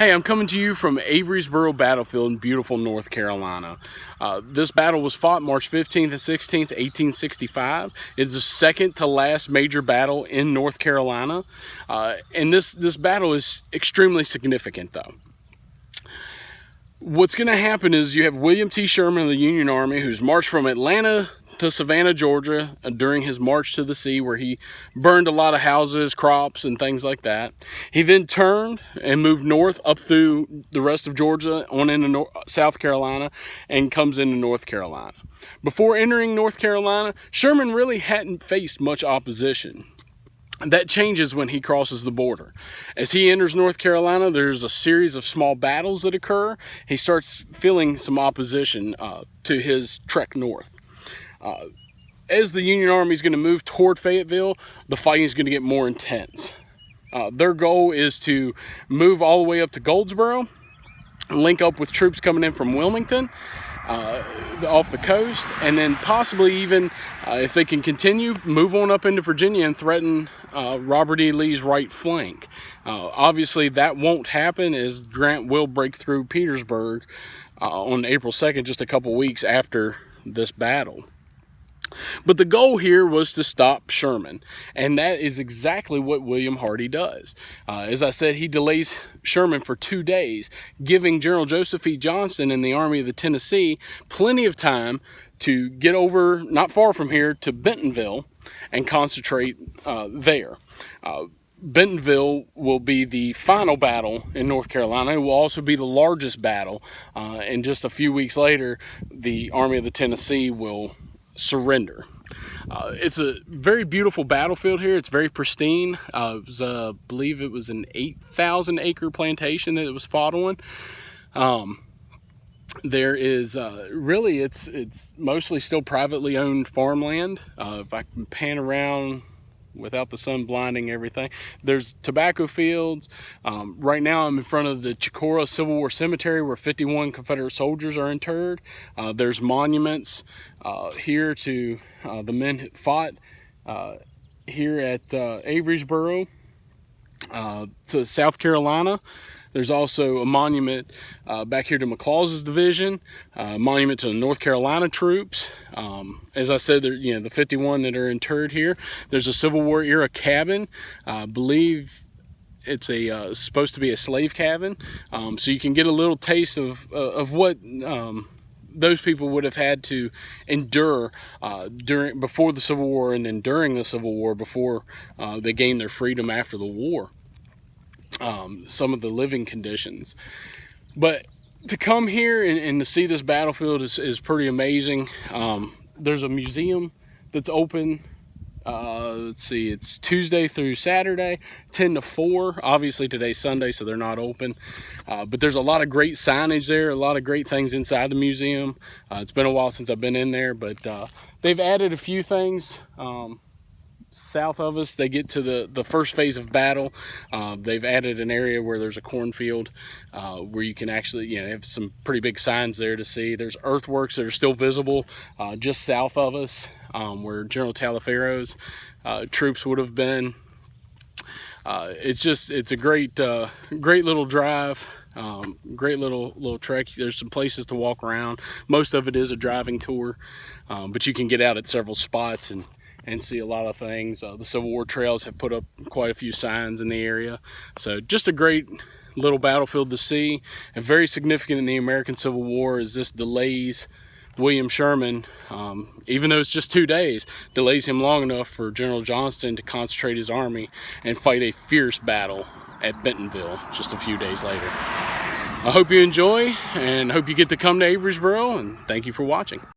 Hey, I'm coming to you from Averasboro battlefield in beautiful North Carolina. This battle was fought March 15th and 16th, 1865. It's the second to last major battle in North Carolina. And this battle is extremely significant though. What's going to happen is you have William T. Sherman of the Union Army, who's marched from Atlanta to Savannah, Georgia during his march to the sea, where he burned a lot of houses, crops, and things like that. He then turned and moved north up through the rest of Georgia on into South Carolina and comes into North Carolina. Before entering North Carolina, Sherman really hadn't faced much opposition. That changes when he crosses the border. As he enters North Carolina, there's a series of small battles that occur. He starts feeling some opposition to his trek north. As the Union Army is going to move toward Fayetteville, the fighting is going to get more intense. Their goal is to move all the way up to Goldsboro, link up with troops coming in from Wilmington, off the coast, and then possibly even, if they can continue, move on up into Virginia and threaten Robert E. Lee's right flank. Obviously, that won't happen, as Grant will break through Petersburg on April 2nd, just a couple weeks after this battle. But the goal here was to stop Sherman, and that is exactly what William Hardee does. As I said, he delays Sherman for 2 days, giving General Joseph E. Johnston and the Army of the Tennessee plenty of time to get over, not far from here, to Bentonville and concentrate there. Bentonville will be the final battle in North Carolina. It will also be the largest battle, and just a few weeks later, the Army of the Tennessee will surrender. It's a very beautiful battlefield here. It's very pristine. I believe it was an 8,000 acre plantation that it was fought on. There is really, it's mostly still privately owned farmland. If I can pan around without the sun blinding everything, there's tobacco fields. Right now I'm in front of the Chicora Civil War Cemetery, where 51 Confederate soldiers are interred. There's monuments here to the men who fought here at Averasboro. To South Carolina, there's also a monument back here to McLaws' division, a monument to the North Carolina troops. As I said, there, the 51 that are interred here. There's a Civil War era cabin. I believe it's supposed to be a slave cabin, so you can get a little taste of what those people would have had to endure before the Civil War, and then during the Civil War, before they gained their freedom after the war. Some of the living conditions. But to come here and to see this battlefield is pretty amazing. There's a museum that's open, let's see, it's Tuesday through Saturday, 10 to 4. Obviously today's Sunday, so they're not open. But there's a lot of great signage there, a lot of great things inside the museum. It's been a while since I've been in there, but they've added a few things. South of us, they get to the first phase of battle. They've added an area where there's a cornfield where you can actually, have some pretty big signs there to see. There's earthworks that are still visible just south of us, where General Taliaferro's troops would have been. It's a great little drive. Great little trek. There's some places to walk around. Most of it is a driving tour, but you can get out at several spots and see a lot of things. The Civil War trails have put up quite a few signs in the area. So just a great little battlefield to see, and very significant in the American Civil War, is this delays William Sherman, even though it's just 2 days, delays him long enough for General Johnston to concentrate his army and fight a fierce battle at Bentonville just a few days later. I hope you enjoy, and hope you get to come to Averasboro, and thank you for watching.